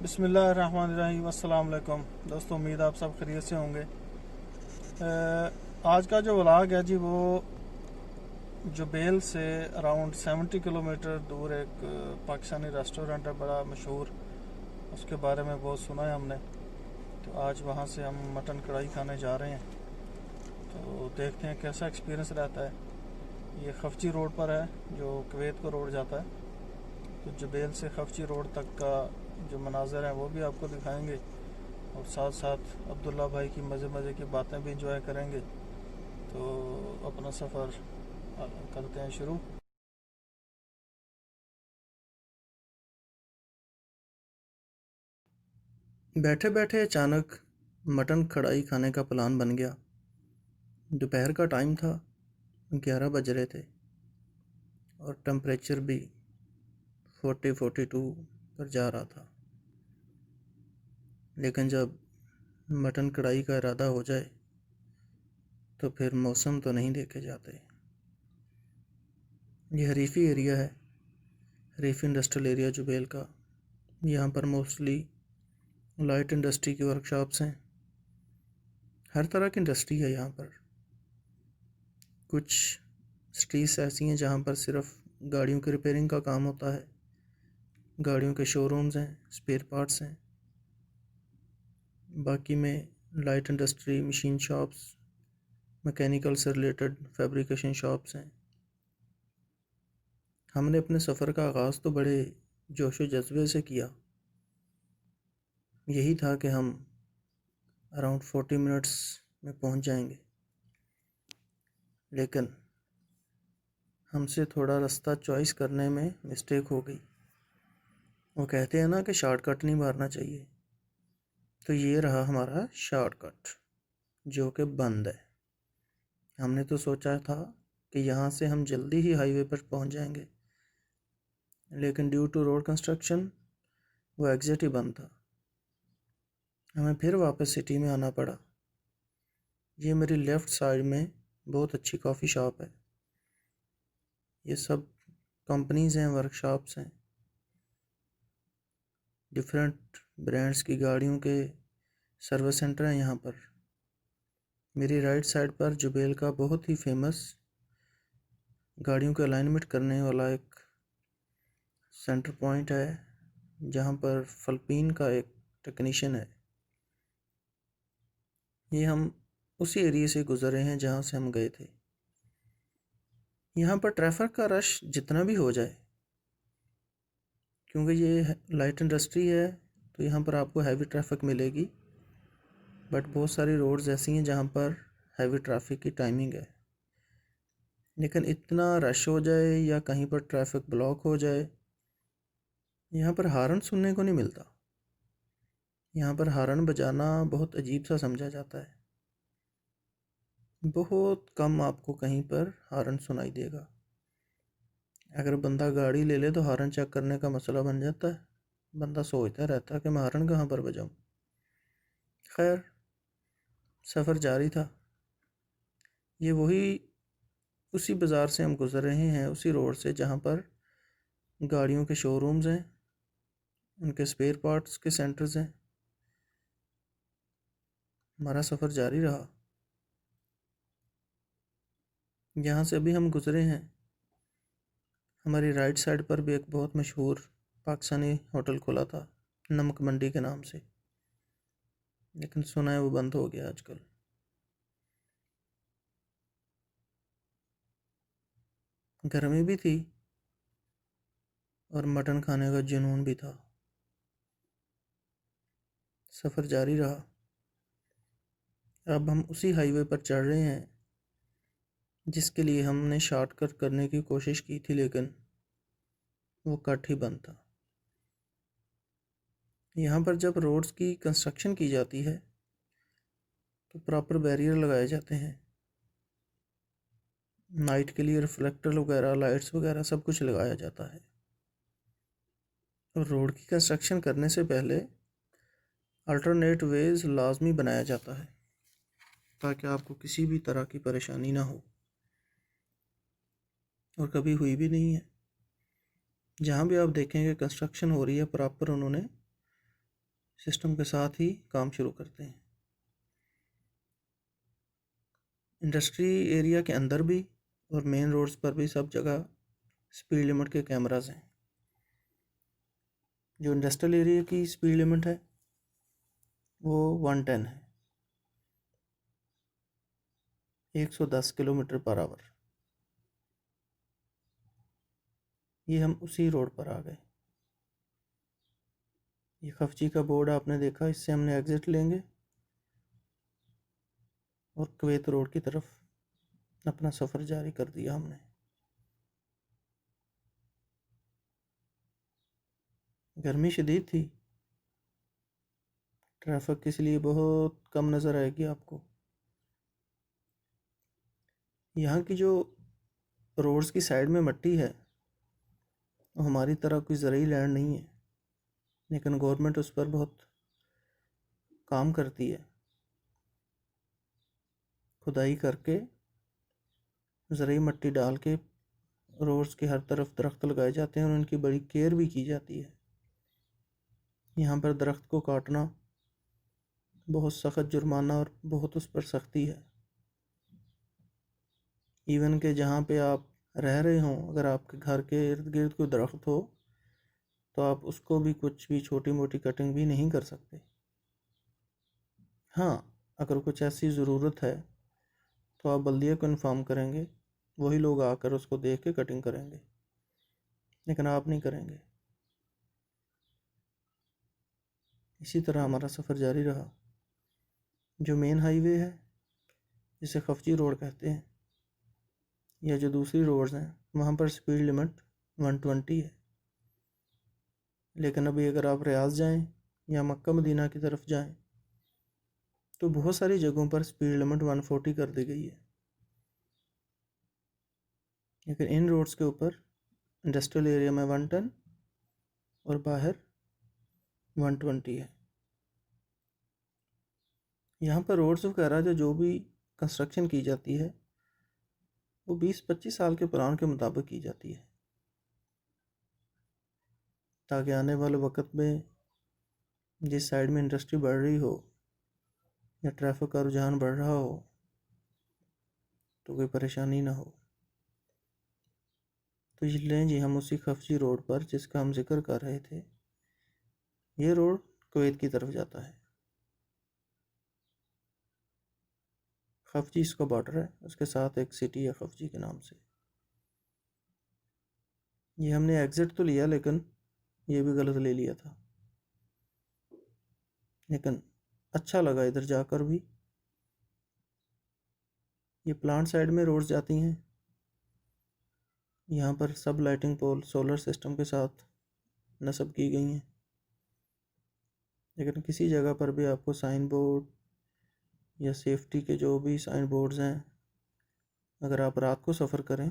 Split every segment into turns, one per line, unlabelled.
बिस्मिल्लाहिर्रहमानिर्रहीम। अस्सलाम वालेकुम दोस्तों, उम्मीद आप सब खैरियत से होंगे। आज का जो व्लॉग है जी, वो जुबेल से अराउंड 70 किलोमीटर दूर एक पाकिस्तानी रेस्टोरेंट है, बड़ा मशहूर। उसके बारे में बहुत सुना है हमने। तो आज वहाँ से हम मटन कढ़ाई खाने जा रहे हैं। तो देखते हैं कैसा एक्सपीरियंस रहता है। ये खफची रोड पर है, जो कुवैत को रोड जाता है। तो जुबेल से खफची रोड तक का जो मनाज़र है वो भी आपको दिखाएंगे, और साथ साथ अब्दुल्ला भाई की मज़े मज़े की बातें भी इंजॉय करेंगे। तो अपना सफ़र करते हैं शुरू। बैठे बैठे अचानक मटन कढ़ाई खाने का प्लान बन गया। दोपहर का टाइम था, 11 बज रहे थे और टेम्परेचर भी 40-42 पर जा रहा था। लेकिन जब मटन कढ़ाई का इरादा हो जाए तो फिर मौसम तो नहीं देखे जाते। ये हरीफी एरिया है, हरीफी इंडस्ट्रियल एरिया जुबेल का। यहाँ पर मोस्टली लाइट इंडस्ट्री की वर्कशॉप्स हैं। हर तरह की इंडस्ट्री है यहाँ पर। कुछ स्ट्रीट्स ऐसी हैं जहाँ पर सिर्फ गाड़ियों की रिपेयरिंग का काम होता है, गाड़ियों के शोरूम्स हैं, स्पेयर पार्ट्स हैं। बाकी में light industry, machine shops, mechanical से रिलेटेड फैब्रिकेशन शॉप्स हैं। हमने अपने सफ़र का आगाज़ तो बड़े जोश व जज्बे से किया। यही था कि हम अराउंड 40 मिनट्स में पहुंच जाएंगे, लेकिन हमसे थोड़ा रास्ता चॉइस करने में मिस्टेक हो गई। वो कहते हैं ना कि शॉर्टकट नहीं मारना चाहिए, तो ये रहा हमारा शॉर्टकट, जो कि बंद है। हमने तो सोचा था कि यहाँ से हम जल्दी ही हाईवे पर पहुँच जाएंगे, लेकिन ड्यू टू रोड कंस्ट्रक्शन वो एग्ज़िट ही बंद था। हमें फिर वापस सिटी में आना पड़ा। ये मेरी लेफ़्ट साइड में बहुत अच्छी कॉफ़ी शॉप है। ये सब कंपनीज़ हैं, वर्कशॉप्स हैं, डिफरेंट ब्रांड्स की गाड़ियों के सर्विस सेंटर हैं यहाँ पर। मेरी राइट साइड पर जुबेल का बहुत ही फेमस गाड़ियों के अलाइनमेंट करने वाला एक सेंटर पॉइंट है, जहाँ पर फ़िलिपीन का एक टेक्नीशियन है। ये हम उसी एरिया से गुज़रे हैं जहाँ से हम गए थे। यहाँ पर ट्रैफिक का रश जितना भी हो जाए, क्योंकि ये लाइट इंडस्ट्री है, तो यहाँ पर आपको हैवी ट्रैफिक मिलेगी। बट बहुत सारी रोड्स ऐसी हैं जहाँ पर हैवी ट्रैफिक की टाइमिंग है। लेकिन इतना रश हो जाए या कहीं पर ट्रैफिक ब्लॉक हो जाए, यहाँ पर हॉर्न सुनने को नहीं मिलता। यहाँ पर हॉर्न बजाना बहुत अजीब सा समझा जाता है। बहुत कम आपको कहीं पर हॉर्न सुनाई देगा। अगर बंदा गाड़ी ले ले तो हॉर्न चेक करने का मसला बन जाता है। बंदा सोचता रहता है कि मैं हॉर्न कहाँ पर बजाऊँ। खैर, सफ़र जारी था। ये वही उसी बाज़ार से हम गुज़र रहे हैं, उसी रोड से जहाँ पर गाड़ियों के शोरूम्स हैं, उनके स्पेयर पार्ट्स के सेंटर्स हैं। हमारा सफ़र जारी रहा। यहाँ से अभी हम गुज़रे हैं, हमारी राइट साइड पर भी एक बहुत मशहूर पाकिस्तानी होटल खुला था, नमक मंडी के नाम से। लेकिन सुना है वो बंद हो गया आजकल। गर्मी भी थी और मटन खाने का जुनून भी था। सफ़र जारी रहा। अब हम उसी हाईवे पर चढ़ रहे हैं जिसके लिए हमने शॉर्टकट करने की कोशिश की थी, लेकिन वो कट ही बंद था। यहाँ पर जब रोड्स की कंस्ट्रक्शन की जाती है तो प्रॉपर बैरियर लगाए जाते हैं। नाइट के लिए रिफ्लेक्टर वगैरह, लाइट्स वगैरह सब कुछ लगाया जाता है। और रोड की कंस्ट्रक्शन करने से पहले अल्टरनेट वेज लाजमी बनाया जाता है, ताकि आपको किसी भी तरह की परेशानी ना हो, और कभी हुई भी नहीं है। जहाँ भी आप देखेंगे कंस्ट्रक्शन हो रही है, प्रॉपर उन्होंने सिस्टम के साथ ही काम शुरू करते हैं। इंडस्ट्री एरिया के अंदर भी और मेन रोड्स पर भी सब जगह स्पीड लिमिट के कैमराज हैं। जो इंडस्ट्रियल एरिया की स्पीड लिमिट है वो 110 है, 110 किलोमीटर पर आवर। ये हम उसी रोड पर आ गए। ये खफची का बोर्ड आपने देखा, इससे हमने एग्ज़िट लेंगे और कुवैत रोड की तरफ अपना सफ़र जारी कर दिया हमने। गर्मी शदीद थी, ट्रैफिक इसलिए बहुत कम नज़र आएगी आपको। यहाँ की जो रोड्स की साइड में मिट्टी है वो हमारी तरह कोई ज़रूरी लैंड नहीं है, लेकिन गवर्नमेंट उस पर बहुत काम करती है। खुदाई करके ज़रूरी मिट्टी डाल के रोड्स के हर तरफ दरख्त लगाए जाते हैं और उनकी बड़ी केयर भी की जाती है। यहाँ पर दरख्त को काटना बहुत सख्त जुर्माना और बहुत उस पर सख्ती है। इवन के जहाँ पे आप रह रहे हों, अगर आपके घर के इर्द गिर्द कोई दरख्त हो तो आप उसको भी कुछ भी छोटी मोटी कटिंग भी नहीं कर सकते। हाँ, अगर कुछ ऐसी ज़रूरत है तो आप बल्दिया को इन्फॉर्म करेंगे, वही लोग आकर उसको देख के कटिंग करेंगे, लेकिन आप नहीं करेंगे। इसी तरह हमारा सफ़र जारी रहा। जो मेन हाईवे है जिसे खफची रोड कहते हैं, या जो दूसरी रोड्स हैं, वहाँ पर स्पीड लिमिट 120 है। लेकिन अभी अगर आप रियाज जाएं या मक्का मदीना की तरफ जाएं तो बहुत सारी जगहों पर स्पीड लिमिट 140 कर दी गई है। लेकिन इन रोड्स के ऊपर इंडस्ट्रियल एरिया में 110 और बाहर 120 है। यहाँ पर रोड्स वगैरह जो भी कंस्ट्रक्शन की जाती है वो 20-25 साल के प्लान के मुताबिक की जाती है, ताकि आने वाले वक्त में जिस साइड में इंडस्ट्री बढ़ रही हो या ट्रैफिक का रुझान बढ़ रहा हो तो कोई परेशानी ना हो। तो ये लें जी, हम उसी खफची रोड पर जिसका हम जिक्र कर रहे थे, ये रोड कुवैत की तरफ जाता है। खफची इसका बॉर्डर है, उसके साथ एक सिटी है खफची के नाम से। ये हमने एग्ज़िट तो लिया लेकिन ये भी गलत ले लिया था, लेकिन अच्छा लगा इधर जाकर भी। ये प्लांट साइड में रोड्स जाती हैं। यहाँ पर सब लाइटिंग पोल सोलर सिस्टम के साथ नस्ब की गई हैं, लेकिन किसी जगह पर भी आपको साइन बोर्ड या सेफ्टी के जो भी साइन बोर्ड्स हैं, अगर आप रात को सफ़र करें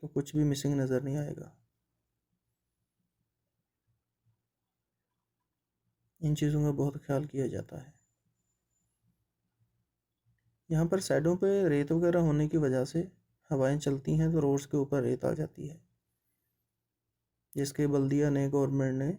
तो कुछ भी मिसिंग नज़र नहीं आएगा। इन चीज़ों का बहुत ख्याल किया जाता है। यहाँ पर साइडों पे रेत वगैरह होने की वजह से हवाएं चलती हैं तो रोड्स के ऊपर रेत आ जाती है, जिसके बल्दिया ने गवर्नमेंट ने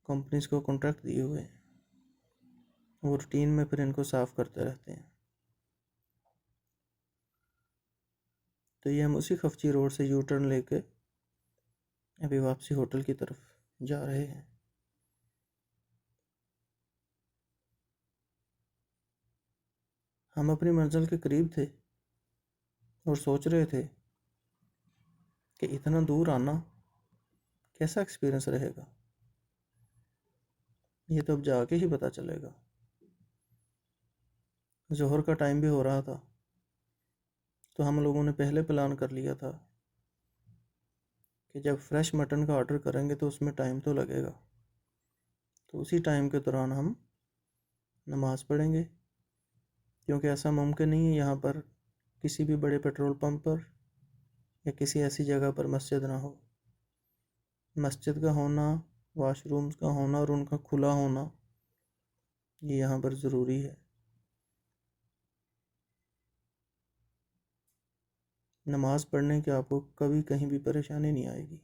कंपनीज को कॉन्ट्रैक्ट दिए हुए हैं, वो रूटीन में फिर इनको साफ़ करते रहते हैं। तो ये हम उसी खफची रोड से यू टर्न लेके अभी वापसी होटल की तरफ जा रहे हैं। हम अपनी मंजिल के करीब थे और सोच रहे थे कि इतना दूर आना कैसा एक्सपीरियंस रहेगा। ये तो अब जाके ही पता चलेगा। जोहर का टाइम भी हो रहा था, तो हम लोगों ने पहले प्लान कर लिया था कि जब फ्रेश मटन का ऑर्डर करेंगे तो उसमें टाइम तो लगेगा, तो उसी टाइम के दौरान हम नमाज़ पढ़ेंगे, क्योंकि ऐसा मुमकिन नहीं है यहाँ पर किसी भी बड़े पेट्रोल पंप पर या किसी ऐसी जगह पर मस्जिद ना हो। मस्जिद का होना, वाशरूम्स का होना और उनका खुला होना ये यहाँ पर ज़रूरी है। नमाज़ पढ़ने की आपको कभी कहीं भी परेशानी नहीं आएगी,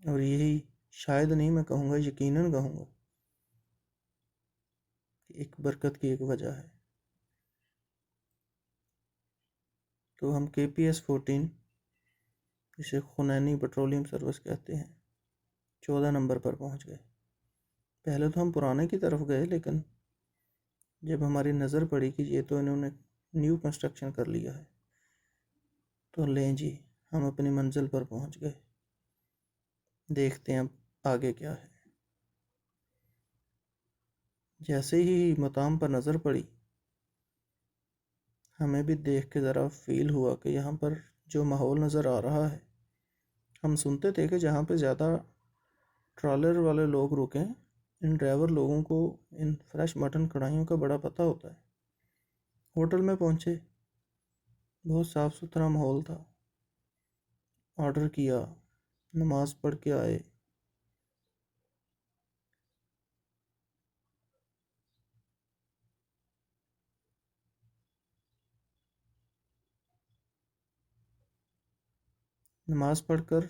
और यही शायद नहीं, मैं कहूँगा यकीनन कहूँगा कि एक बरकत की एक वजह है। तो हम KPS-14 जिसे खुनैनी पेट्रोलियम सर्विस कहते हैं 14 नंबर पर पहुंच गए। पहले तो हम पुराने की तरफ गए, लेकिन जब हमारी नज़र पड़ी कि ये तो इन्होंने न्यू कंस्ट्रक्शन कर लिया है, तो लें जी, हम अपनी मंजिल पर पहुंच गए। देखते हैं अब आगे क्या है। जैसे ही मकाम पर नज़र पड़ी, हमें भी देख के ज़रा फील हुआ कि यहाँ पर जो माहौल नज़र आ रहा है, हम सुनते थे कि जहाँ पे ज़्यादा ट्रॉलर वाले लोग रुकें, इन ड्राइवर लोगों को इन फ्रेश मटन कढ़ाइयों का बड़ा पता होता है। होटल में पहुँचे, बहुत साफ़ सुथरा माहौल था। ऑर्डर किया, नमाज़ पढ़ के आए। नमाज़ पढ़कर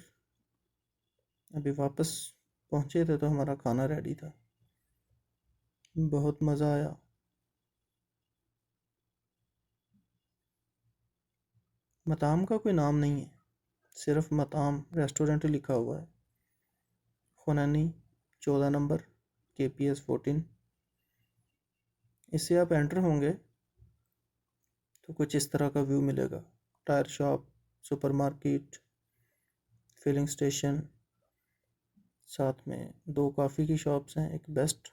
अभी वापस पहुँचे थे तो हमारा खाना रेडी था। बहुत मज़ा आया। मताम का कोई नाम नहीं है, सिर्फ मताम रेस्टोरेंट लिखा हुआ है। खुनैनी 14 नंबर KPS-14। इससे आप एंटर होंगे तो कुछ इस तरह का व्यू मिलेगा। Tyre shop, supermarket, filling station, साथ में 2 कॉफ़ी की शॉप्स हैं, एक बेस्ट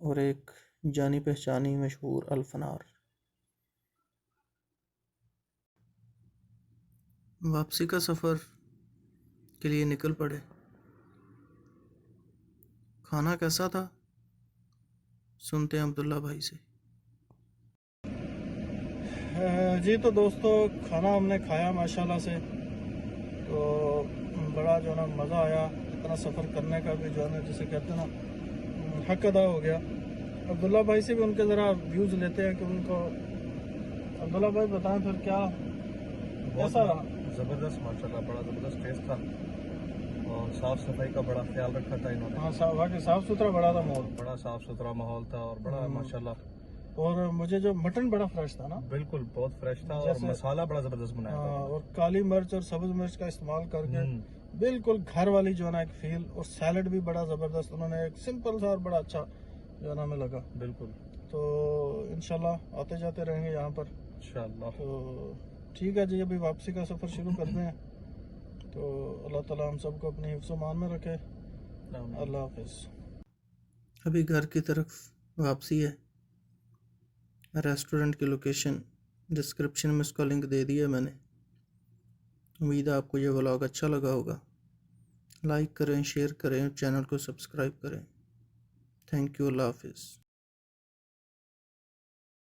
और एक जानी पहचानी मशहूर अल्फनार। वापसी का सफ़र के लिए निकल पड़े। खाना कैसा था, सुनते हैं अब्दुल्ला भाई से।
जी तो दोस्तों, खाना हमने खाया माशाल्लाह से, तो बड़ा जो है ना मज़ा आया। इतना सफ़र करने का भी जो है ना, जिसे कहते हैं ना, हक अदा हो गया। अब्दुल्ला भाई से भी उनके ज़रा व्यूज़ लेते हैं कि उनको। अब्दुल्ला भाई बताएं फिर क्या कैसा रहा?
ज़बरदस्त माशाल्लाह, बड़ा ज़बरदस्त टेस्ट था और साफ़ सफाई का बड़ा ख्याल रखा था इन्होंने।
हाँ, साफ़ सुथरा बड़ा था माहौल,
बड़ा साफ़ सुथरा माहौल था और बड़ा माशाल्लाह।
और मुझे जो मटन बड़ा फ्रेश था ना,
बिल्कुल बहुत फ्रेश था और मसाला बड़ा ज़बरदस्त बनाया था।
और काली मिर्च और सब्ज़ मिर्च का इस्तेमाल करके बिल्कुल घर वाली जो है ना एक फील। और सैलड भी बड़ा ज़बरदस्त उन्होंने, एक सिंपल सा और बड़ा अच्छा जो है ना हमें लगा।
बिल्कुल।
तो इंशाल्लाह आते जाते रहेंगे यहाँ पर
इंशाल्लाह।
तो ठीक है जी, अभी वापसी का सफ़र शुरू करते हैं। तो अल्लाह ताला हम सबको अपनी हिफ्ज़ मान में रखे। अल्लाह हाफिज़।
अभी घर की तरफ वापसी है। रेस्टोरेंट की लोकेशन डिस्क्रिप्शन में उसका लिंक दे दिया मैंने। उम्मीद है आपको ये व्लॉग अच्छा लगा होगा। लाइक करें, शेयर करें, चैनल को सब्सक्राइब करें। Thank you. अल्लाह हाफिज़।